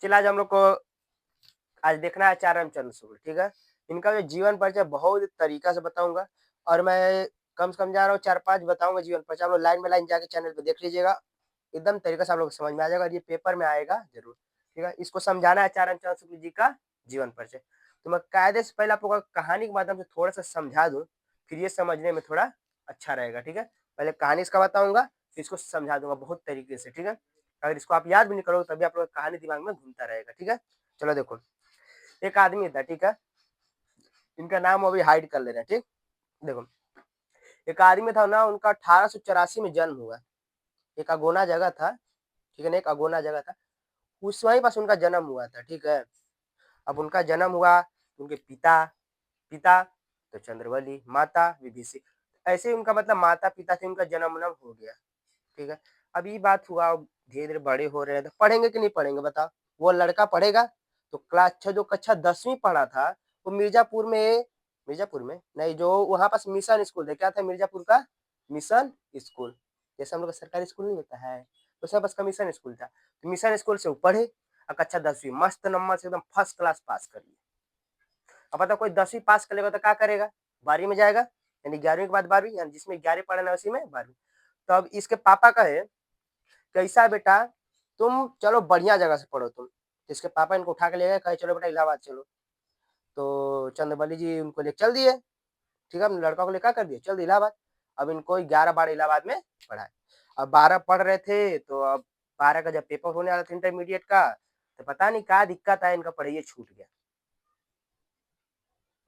चलिए आज हम लोग को आज देखना है आचार्य रामचंद्र शुक्ल, ठीक है? इनका जो जीवन परिचय बहुत तरीका से बताऊँगा और मैं कम से कम जा रहा हूँ 4-5 बताऊँगा जीवन परिचय। आप लोग लाइन बाय लाइन जाके चैनल पे देख लीजिएगा। एकदम तरीके से आप लोग को समझ में आ जाएगा और ये पेपर में आएगा ज़रूर, ठीक है? इसको समझाना है आचार्य रामचंद्र शुक्ल जी का जीवन परिचय। तो मैं कायदे से पहले आप लोगों को कहानी के माध्यम से थोड़ा-सा समझा दूँ, फिर ये समझने में थोड़ा अच्छा रहेगा, ठीक है? पहले कहानी इसका बताऊँगा, फिर इसको समझा दूँगा बहुत तरीके से, ठीक है? अगर इसको आप याद भी नहीं करोगे तभी आप लोग का कहानी दिमाग में घूमता रहेगा, ठीक है? चलो देखो, एक आदमी था, ठीक है? इनका नाम अभी हाइड कर ले रहे हैं, ठीक? देखो, एक आदमी था ना उनका 1884 में जन्म हुआ। एक अगोना जगह था, ठीक है ना? एक अगोना जगह था, उस वहीं पास उनका जन्म हुआ था, ठीक है? अब उनका जन्म हुआ, उनके पिता पिता तो चंद्रवली, माता विभीषी। ऐसे ही उनका मतलब माता-पिता से उनका जन्म-वन्म हो गया, ठीक है? अब ये बात हुआ, धीरे-धीरे बड़े हो रहे हैं, तो पढ़ेंगे कि नहीं पढ़ेंगे बताओ? वो लड़का पढ़ेगा, तो क्लास 6 जो कक्षा 10वीं पढ़ा था, वो मिर्ज़ापुर में नहीं, जो वहाँ पास मिशन स्कूल है, क्या था मिर्ज़ापुर का? Mission school. जैसे हम लोग का सरकारी स्कूल नहीं होता है, वैसा बस का मिशन स्कूल था। तो मिशन स्कूल से वो पढ़े और कक्षा 10वीं मस्त नंबर से एकदम फर्स्ट क्लास पास कर लिए। अब बताओ कोई 10वीं पास कर लेगा तो क्या करेगा? 12वीं में जाएगा, यानी 11वीं के बाद 12वीं, यानी जिसमें 11 पढ़ना है उसी में 12वीं। तो अब इसके पापा कहे, "कैसा बेटा, तुम चलो बढ़िया जगह से पढ़ो तुम।" तो इसके पापा इनको उठा के ले गए, कहे, "चलो बेटा इलाहाबाद चलो।" तो चंद्रवली जी उनको लेके चल दिए, ठीक है? अपने लड़का को लेके क्या कर दिए? चल दिए इलाहाबाद। अब इनको 11-12 इलाहाबाद में पढ़ाए। अब 12 पढ़ रहे थे, तो अब 12 का जब पेपर होने वाला था इंटरमीडिएट का, तो पता नहीं क्या दिक्कत है, इनका पढ़ाई छूट गया।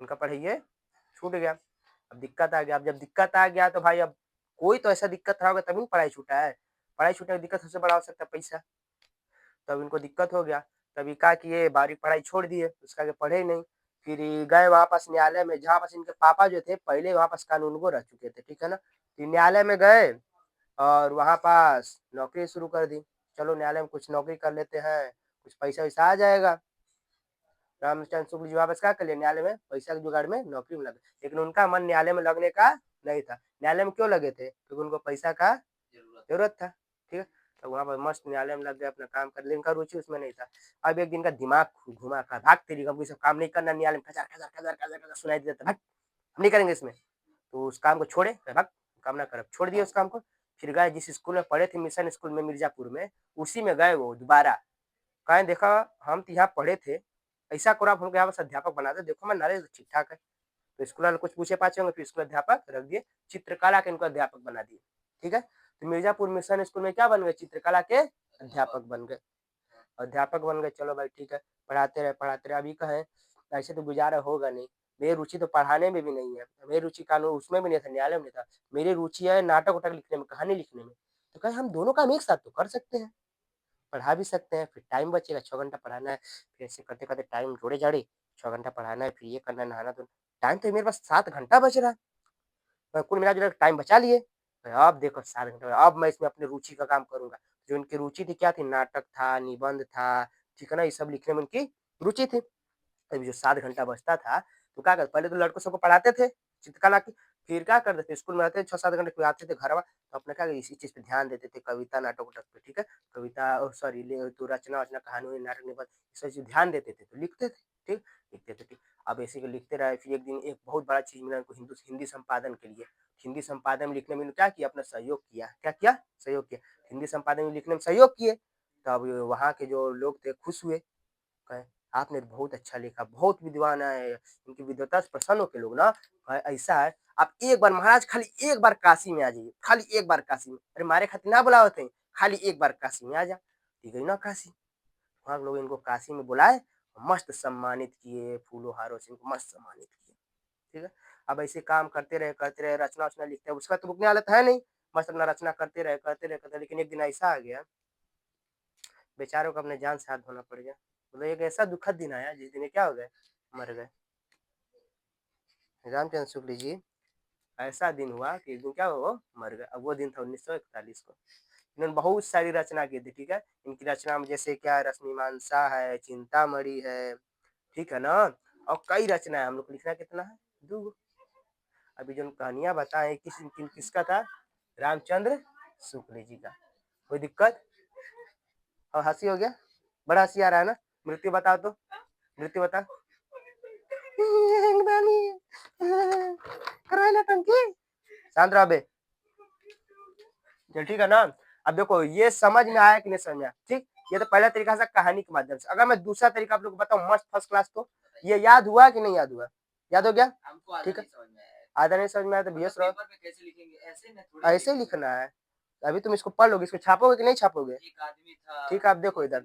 इनका पढ़ाई छूट गया। अब दिक्कत आ गया, अब जब दिक्कत आ गया तो भाई अब कोई तो ऐसा दिक्कत रहा होगा तभी ना पढ़ाई छूटा है। पढ़ाई छूटने की दिक्कत सबसे बड़ा हो सकता है पैसा। तब इनको दिक्कत हो गया, तभी क्या किए 12वीं पढ़ाई छोड़ दिए, उसके आगे पढ़े ही नहीं। फिर ये गए वहाँ पास न्यायालय में, जहाँ पास इनके पापा जो थे पहले वहाँ पास कानूनगो रह चुके थे, ठीक है ना? तो न्यायालय में गए और वहाँ पास नौकरी शुरू कर दी। चलो न्यायालय में कुछ नौकरी कर लेते हैं, कुछ पैसा-वैसा आ जाएगा। रामचंद्र शुक्ल जी वापस क्या कर लिए न्यायालय में, पैसा के जुगाड़ में नौकरी में लगे। लेकिन उनका मन न्यायालय में लगने का नहीं था। न्यायालय में क्यों लगे थे? क्योंकि उनको पैसा का ज़रूरत था, ठीक है? तो वहाँ पर मस्त न्यायालय में लग गए, अपना काम कर लिए, इनका रुचि उसमें नहीं था। अब एक दिन का दिमाग घुमा, कहा भाग तेरी, अब ये सब काम नहीं करना न्यायालय में, खचार, खचार, खचार, खचार, खचार सुनाई देता, भाग, हम नहीं करेंगे इसमें। तो उस काम को छोड़े, कहा भाग, काम ना कर, अब छोड़ दिए उस काम को। फिर गए जिस स्कूल में पढ़े थे, मिशन स्कूल में मिर्ज़ापुर में, उसी में गए वो दोबारा। कहें देखा, हम तो यहाँ पढ़े थे, ऐसा करो आप हमको यहाँ बस अध्यापक बना दो, देखो मैं नॉलेज ठीक-ठाक है। तो स्कूल वाले कुछ पूछे-पाछे होंगे, फिर स्कूल अध्यापक रख दिए, चित्रकला के इनको अध्यापक बना दिए, ठीक है? तो मिर्ज़ापुर मिशन स्कूल में क्या बन गए? चित्रकला के अध्यापक बन गए। अध्यापक बन गए, चलो भाई ठीक है, पढ़ाते रहे। अभी कहें ऐसे तो गुज़ारा होगा नहीं, मेरी रुचि तो पढ़ाने में भी नहीं है, मेरी रुचि कानून उसमें भी नहीं था, न्यायालय में नहीं था, मेरी रुचि है नाटक-वाटक लिखने में, कहानी लिखने में। तो कहे हम दोनों काम एक साथ तो कर सकते हैं। पढ़ा भी सकते हैं, फिर टाइम बचेगा, 6 घंटा पढ़ाना है, फिर ऐसे करते-करते टाइम जोड़े-जाड़े, 6 घंटा पढ़ाना है, फिर ये करना है, नहाना-धोना, टाइम तो मेरे पास 7 घंटा बच रहा है। कुल मिला-जुला के टाइम बचा लिए। अब देखो 7 घंटे में, अब मैं इसमें अपनी रुचि का काम करूँगा। जो उनकी रुचि थी क्या थी? नाटक था, निबंध था, ठीक है ना? ये सब लिखने में उनकी रुचि थी। अभी जो 7 घंटा बचता था, तो क्या करते पहले तो लड़कों सबको पढ़ाते थे चित्रकला की, फिर क्या करते थे स्कूल में रहते थे 6-7 घंटे फिर आते थे घरवा, तो अपना क्या इसी चीज़ पे ध्यान देते थे, कविता, नाटक-वाटक पे, ठीक है? कविता सॉरी ले तो रचना-वचना, कहानी, नाटक, निबंध ये सब चीज़ ध्यान देते थे, तो लिखते थे, ठीक? लिखते थे, ठीक। अब ऐसे के लिखते रहे, फिर एक दिन एक बहुत बड़ा चीज़ मिला इनको हिंदी संपादन के लिए। हिंदी संपादन में लिखने में इन्होंने क्या किया? अपना सहयोग किया। क्या किया? सहयोग किया। हिंदी संपादन में लिखने में सहयोग किए, तब वहाँ के जो लोग थे खुश हुए। कहें, आपने बहुत अच्छा लिखा, बहुत विद्वान है, इनकी विद्वता से प्रसन्न होके लोग ना कहे ऐसा है, आप एक बार महाराज खाली एक बार काशी में आ जाइए, खाली एक बार काशी में। अरे मारे खातिर ना बुलावत हैं, खाली एक बार काशी में आ जा। तो गई ना काशी, वहाँ के लोग इनको काशी में बुलाए, मस्त सम्मानित किए, फूलों-हारों से इनको मस्त सम्मानित किए, ठीक है? अब ऐसे काम करते रहे, रचना-वचना लिखते हैं, उसका तो रुकने वाला था नहीं, मस्त अपना रचना करते रहे, लेकिन एक दिन ऐसा आ गया, बेचारों को अपने जान से हाथ धोना पड़ गया। मतलब एक ऐसा दुखद दिन आया जिस दिन ये क्या हो गए? मर गए। रामचंद्र शुक्ल जी ऐसा दिन हुआ कि एक दिन क्या हुआ वो मर गए। अब वो दिन था 1941 को। इन्होंने बहुत सारी रचना की थी, ठीक है? इनकी रचना में जैसे क्या है रश्मिमांसा है, चिंतामणि है, ठीक है ना? और कई रचना है, हम लोग को लिखना कितना है? 2 गो। अभी जो कहानियाँ बताएँ किसका था? रामचंद्र शुक्ल जी का। कोई दिक्कत? और हँसी हो गया? बड़ा हंसी आ रहा है ना। मृत्यु बताओ तो, मृत्यु बता। करो ना टंकी, शांत रहो बे। चल ठीक है ना। अब देखो ये समझ में आया कि नहीं समझ में आया, ठीक। ये तो पहला तरीका था कहानी के माध्यम से। अगर मैं दूसरा तरीका आप लोग को बताऊं मस्त फर्स्ट क्लास, तो ये याद हुआ कि नहीं याद हुआ? याद हो गया? ठीक है, आधा नहीं समझ में आया तो बीएस रहो, ऐसे ही लिखना है। अभी तुम इसको पढ़ लोगे, इसको छापोगे कि नहीं छापोगे? ठीक है, आप देखो इधर,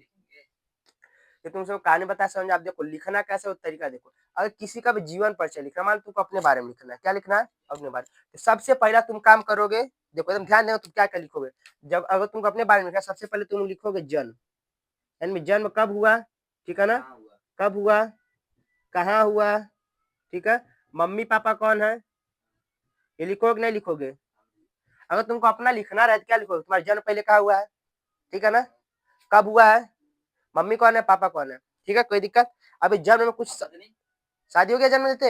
ये तुम सबको कहानी बता समझ। आप देखो लिखना कैसे, वो तरीका देखो। अगर किसी का भी जीवन परिचय लिखना, मान तुमको अपने बारे में लिखना है, क्या लिखना है? अपने बारे में। तो सबसे पहला तुम काम करोगे, देखो एकदम ध्यान देना, तुम क्या क्या लिखोगे। जब अगर तुमको अपने बारे में लिखना, सबसे पहले तुम लिखोगे जन्म, यानी जन्म कब हुआ, ठीक है ना, कब हुआ, कहाँ हुआ, ठीक है, मम्मी पापा कौन है, ये लिखोगे नहीं लिखोगे? अगर तुमको अपना लिखना रहे तो क्या लिखोगे? तुम्हारा जन्म पहले कहाँ हुआ है, ठीक है ना, कब हुआ है, मम्मी कौन है, पापा कौन है, ठीक है, कोई दिक्कत? अभी जन्म में कुछ शादी हो गया, जन्म देते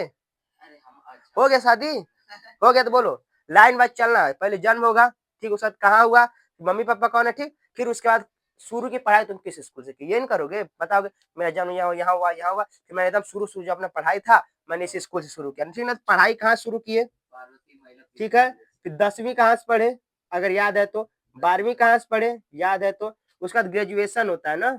हो गया शादी, हो गया तो बोलो, लाइन वाइज चलना है। पहले जन्म होगा, ठीक, उसके बाद कहाँ हुआ, मम्मी पापा कौन है, ठीक, फिर उसके बाद शुरू की पढ़ाई तुम किस स्कूल से की, ये नहीं करोगे, बताओगे मेरा जन्म यहाँ हुआ यहाँ हुआ, फिर मैंने एकदम शुरू शुरू जो अपना पढ़ाई था मैंने इस स्कूल से शुरू किया, ठीक ना। पढ़ाई कहाँ शुरू किए, ठीक है, फिर 10वीं कहाँ से पढ़े, अगर याद है तो, 12वीं कहाँ से पढ़े, याद है तो, उसका ग्रेजुएशन होता है ना,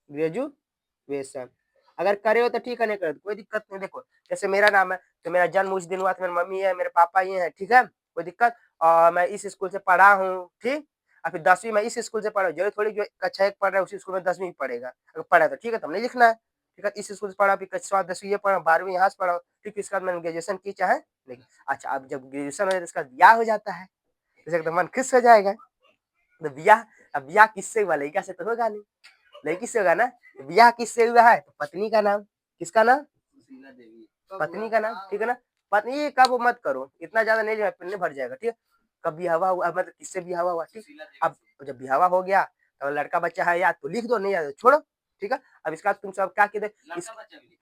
ग्रेजुएशन। अगर करे हो तो ठीक है, नहीं करे तो कोई दिक्कत नहीं। देखो जैसे मेरा नाम है, तो मेरा जन्म उस दिन हुआ था, मेरी मम्मी है, मेरे पापा ये है, ठीक है, कोई दिक्कत। और मैं इस स्कूल से पढ़ा हूँ, ठीक। और फिर 10वीं मैं इस स्कूल से पढ़ा, जरूरी थोड़ी जो कक्षा 1 पढ़ रहा है उसी स्कूल में 10वीं पढ़ेगा, अगर पढ़ा तो ठीक है, तब नहीं लिखना है, ठीक है। इस स्कूल से पढ़ा, फिर कक्षा 10वीं ये पढ़ा, 12वीं यहाँ से पढ़ा, ठीक, इसके बाद मैंने ग्रेजुएशन की, चाहे नहीं। अच्छा, अब जब ग्रेजुएशन हो जाए तो इसका ब्याह हो जाता है, जैसे तो मन खुश हो जाएगा। तो ब्याह, अब ब्याह किससे हुआ, लड़का से तो होगा नहीं, लड़की से होगा ना। ब्याह किससे हुआ है, तो पत्नी का नाम, किसका नाम, पत्नी का नाम, ठीक है ना। पत्नी का वो मत करो, इतना ज्यादा नहीं नहीं भर जाएगा, ठीक है। कब ब्याहवा हुआ, मतलब किससे ब्याहवा हुआ, ठीक। अब जब ब्याहवा हो गया तो लड़का बच्चा है याद तो लिख दो, नहीं याद तो छोड़ो, ठीक है। अब इसका तुम सब क्या कहते,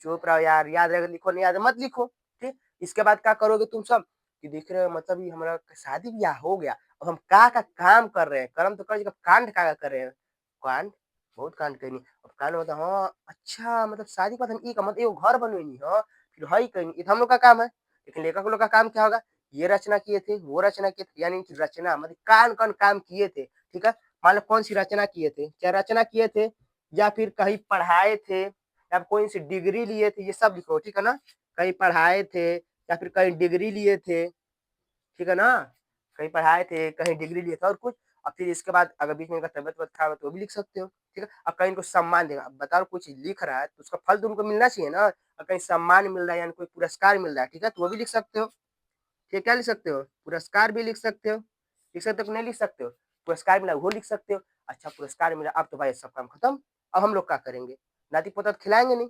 चुप रहो यार, याद रहेगा लिखो, नहीं याद मत लिखो, ठीक। इसके बाद क्या करोगे तुम सब, कि देख रहे हो मतलब ये हमारा शादी ब्याह हो गया, अब हम का काम कर रहे हैं, कर्म तो कर, कांड का कर रहे हैं, कांड, बहुत कांड करनी। अब कांड मतलब हाँ अच्छा, मतलब शादी के बाद हम ई का मतलब एगो घर बनवेनी, हाँ फिर हई कहीं, ये तो हम लोग का काम है। लेकिन लेखक लोग का काम क्या होगा, ये रचना किए थे, वो रचना किए थे, यानी कि रचना मतलब कान कौन काम किए थे, ठीक है। मान लो कौन सी रचना किए थे, क्या रचना किए थे, या फिर कहीं पढ़ाए थे, या कोई सी डिग्री लिए थे, ये सब लिखो, ठीक है ना। कहीं पढ़ाए थे या फिर कहीं डिग्री लिए थे, ठीक है ना, कहीं पढ़ाए थे, कहीं डिग्री लिए थे और कुछ। और फिर इसके बाद अगर बीच में इनका तबियत खराब है तो भी लिख सकते हो, ठीक है। अब कहीं इनको सम्मान देगा, अब बताओ कुछ लिख रहा है तो उसका फल तुमको मिलना चाहिए ना। और कहीं सम्मान मिल रहा है यानी कोई पुरस्कार मिल रहा है, ठीक है, तो वो भी लिख सकते हो, ठीक, क्या लिख सकते हो, पुरस्कार भी लिख सकते हो, लिख सकते हो कि नहीं लिख सकते हो, पुरस्कार मिला वो लिख सकते हो। अच्छा पुरस्कार मिला, अब तो भाई सब काम खत्म। अब हम लोग क्या करेंगे, नाती पोता तो खिलाएंगे नहीं,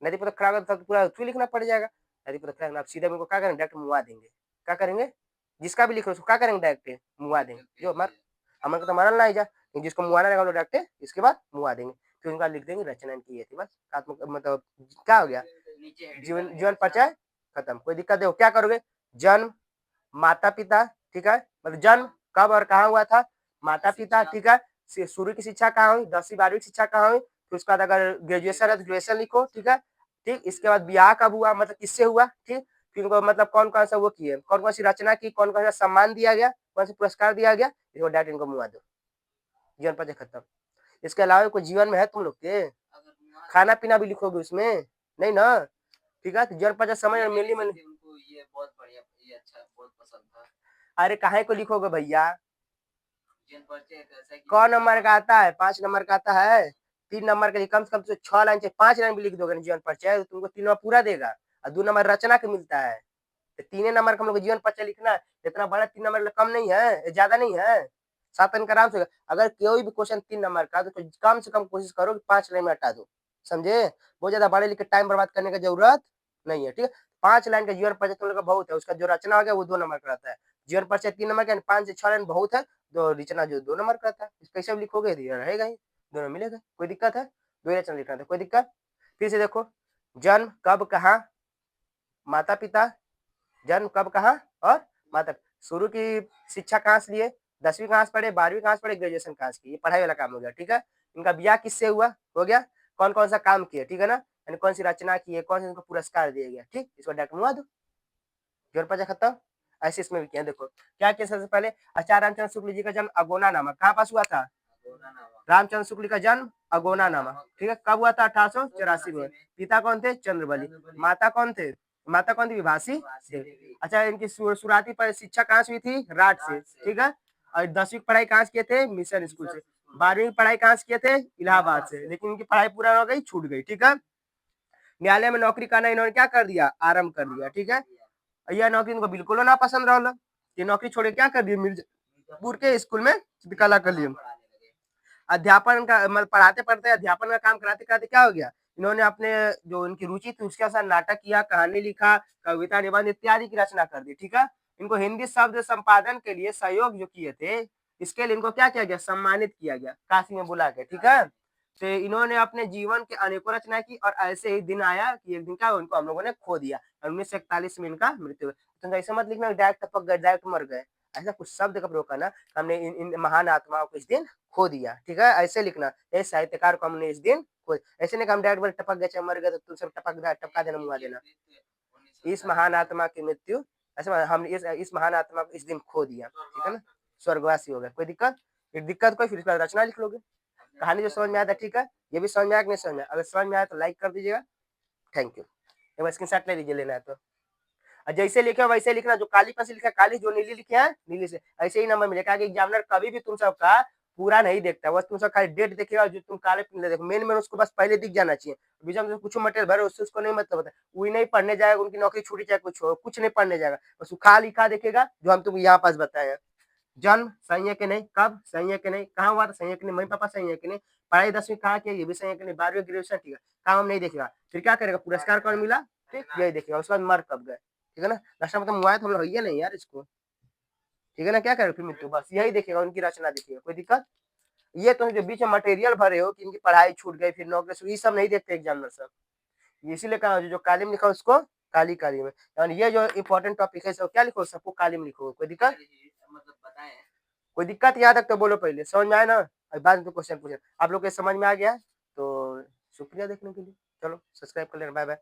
नाती पोता खिलाएगा तो पूरा क्यों लिखना पड़ जाएगा, नाती पोता खिलाएंगे, अब सीधे उनको क्या करेंगे, डायरेक्ट मुआ देंगे, क्या करेंगे, जिसका भी लिखो उसको क्या करेंगे, डायरेक्ट मुआ देंगे, जो मर, हमारे को तो मरल ना ही जा, जिसको मुआना रहेगा हम लोग डायरेक्ट इसके बाद मुआ देंगे। फिर उनका लिख देंगे रचना इनकी ये थी, बस मतलब क्या हो गया, जीवन जीवन परिचय खत्म। कोई दिक्कत देखो क्या करोगे, जन्म, माता पिता, ठीक है, मतलब जन्म कब और कहाँ हुआ था, माता पिता, ठीक है, शुरू की शिक्षा कहाँ हुई, 10वीं 12वीं की शिक्षा कहाँ हुई, फिर उसके बाद अगर ग्रेजुएशन है तो ग्रेजुएशन लिखो, ठीक है, ठीक। इसके बाद ब्याह कब हुआ, मतलब किससे हुआ, ठीक। फिर उनको मतलब कौन कौन सा वो किए, कौन कौन सी रचना की, कौन कौन सा सम्मान दिया गया, कौन सा पुरस्कार दिया गया, इसको डायरेक्ट इनको मुआ दो, जीवन परिचय खत्म। इसके अलावा कोई जीवन में है तुम लोग के, खाना पीना भी लिखोगे उसमें, नहीं ना, ठीक है। तो जीवन परिचय समझ मिली मैंने, ये बहुत बढ़िया, ये अच्छा बहुत पसंद था। अरे काहे को लिखोगे भैया, कौन नंबर का आता है, 5 नंबर का आता है, 3 नंबर का कम से कम तो 6 लाइन से 5 लाइन भी लिख दोगे ना जीवन परिचय, तो तुमको 3 नंबर पूरा देगा। और 2 नंबर रचना के मिलता है, तो 3 नंबर का हम लोग जीवन परिचय लिखना है, इतना बड़ा 3 नंबर कम नहीं है, ज्यादा नहीं है, 7 अंक आराम से। अगर कोई भी क्वेश्चन 3 नंबर का तो कम से कम कोशिश करो कि 5 लाइन में हटा दो, समझे, बहुत ज्यादा बड़े लिख के टाइम बर्बाद करने की जरूरत नहीं है, ठीक है। 5 लाइन का जीवन परिचय तुम लोग का बहुत है, उसका जो रचना हो गया वो 2 नंबर का रहता है, जीवन परिचय 3 नंबर का, 5 से 6 लाइन बहुत है, जो रचना जो 2 नंबर का रहता है, कैसे भी लिखोगे रहेगा ही, दोनों मिलेगा, कोई दिक्कत है, 2 रचना लिखना था, कोई दिक्कत। फिर से देखो, जन्म कब कहाँ, माता पिता, जन्म कब कहाँ और माता, शुरू की शिक्षा कहाँ से लिए, 10वीं कहाँ से पढ़े, 12वीं कहाँ से पढ़े, ग्रेजुएशन कहाँ से की, ये पढ़ाई वाला काम हो गया, ठीक है। इनका ब्याह किससे हुआ, हो गया, कौन कौन सा काम किया, ठीक है ना, यानी कौन सी रचना की है, कौन से इनको पुरस्कार दिया गया, ठीक, इसको डायरेक्ट मुआ दो, जोर पचा खत्म। ऐसे इसमें भी किया, देखो क्या किया, सबसे पहले आचार्य रामचंद्र शुक्ल जी का जन्म अगोना नामक कहाँ पास हुआ था, रामचंद्र शुक्ल का जन्म अगोना नामक, ठीक है, कब हुआ था, 1884 में। पिता कौन थे, चंद्रबली, माता कौन थे, माता कौन थी, विभासी देवी। अच्छा, इनकी शुरुआती पर शिक्षा कहाँ से हुई थी, राठ से, ठीक है, और 10वीं की पढ़ाई कहाँ से किए थे, मिशन स्कूल से। 12वीं की पढ़ाई कहाँ से किए थे, इलाहाबाद से, लेकिन इनकी पढ़ाई पूरा हो गई, छूट गई, ठीक है। न्यायालय में नौकरी करना इन्होंने क्या कर दिया, आरंभ कर दिया, ठीक है। यह नौकरी इनको बिल्कुल ना पसंद रहा, ये नौकरी छोड़ के क्या कर दिया, मिर्जापुर के स्कूल में चित्रकला कर लिया। अध्यापन का मतलब पढ़ाते पढ़ते अध्यापन का काम कराते कराते क्या हो गया, इन्होंने अपने जो उनकी रुचि थी उसके अनुसार नाटक किया, कहानी लिखा, कविता, निबंध इत्यादि की रचना कर दी, ठीक है। इनको हिंदी शब्द संपादन के लिए सहयोग जो किए थे, इसके लिए इनको क्या किया गया, सम्मानित किया गया काशी में बुला के, ठीक है। तो इन्होंने अपने जीवन के अनेकों रचना की और ऐसे ही दिन आया कि एक दिन क्या उनको हम लोगों ने खो दिया, 1941 में इनका मृत्यु हुआ। तो ऐसे मत लिखना डायरेक्ट टपक गए, डायरेक्ट मर गए, ऐसा कुछ शब्द का प्रयोग करना, हमने इन महान आत्माओं को इस दिन खो दिया, ठीक है, ऐसे लिखना, ये साहित्यकार को हमने इस दिन खो, ऐसे नहीं हम डायरेक्ट टपक गए, चाहे मर गए तो तुम सब टपका देना, मुआ देना, इस महान आत्मा की मृत्यु, ऐसे हम इस महान आत्मा को इस दिन खो दिया, ठीक है ना, स्वर्गवासी हो गया, कोई दिक्कत, फिर दिक्कत कोई, फिर इसका रचना लिख लोगे, कहानी जो समझ में आया था, ठीक है, ये भी समझ में आया कि नहीं समझ में, अगर समझ में आया तो लाइक कर दीजिएगा, थैंक यू, एक बार स्क्रीनशॉट ले लीजिए, लेना है तो, और जैसे लिखे वैसे लिखना, जो काली पेन से लिखा काली, जो नीली लिखे हैं नीली से, ऐसे ही नंबर मिलेगा कि एग्जामिनर कभी भी तुम सबका पूरा नहीं देखता, बस तुम सब खाली डेट देखेगा, जो तुम काले पेन देखो, मेन उसको बस पहले दिख जाना चाहिए, बीच में कुछ मटेरियल भरे उससे उसको नहीं मतलब होता, वही नहीं पढ़ने जाएगा, उनकी नौकरी छूटी चाहे कुछ हो, कुछ नहीं पढ़ने जाएगा, बस खा लिखा देखेगा, जो हम तुम यहाँ पास बताए हैं, जन्म सही है कि नहीं, कब सही है कि नहीं, कहाँ हुआ था सही है कि नहीं, मम्मी पापा सही है कि नहीं, पढ़ाई 10वीं कहाँ किया ये भी सही है कि नहीं, 12वीं ग्रेजुएशन, ठीक है, काम हम नहीं देखेगा, फिर क्या करेगा, पुरस्कार कौन मिला, ठीक, यही देखेगा, उसके बाद मर कब गए, ठीक है ना, नशा मतलब मुआया तो हम लोग है नहीं यार इसको, ठीक है ना, क्या करेगा फिर मृत्यु, बस यही देखेगा, उनकी रचना देखेगा, कोई दिक्कत। ये तो जो बीच में मटेरियल भरे हो कि इनकी पढ़ाई छूट गई, फिर नौकरी, ये सब नहीं देखते एग्जामिनर सब, इसीलिए कहा जो काली में लिखा उसको काली काली में, और ये जो इंपॉर्टेंट टॉपिक है सब क्या लिखो, सबको काली में लिखो, कोई दिक्कत, मतलब बताएं, कोई दिक्कत याद तक तो बोलो, पहले समझ में आया ना, बाद में क्वेश्चन पूछे, आप लोग के समझ में आ गया, तो शुक्रिया देखने के लिए, चलो सब्सक्राइब कर लेना, बाय बाय।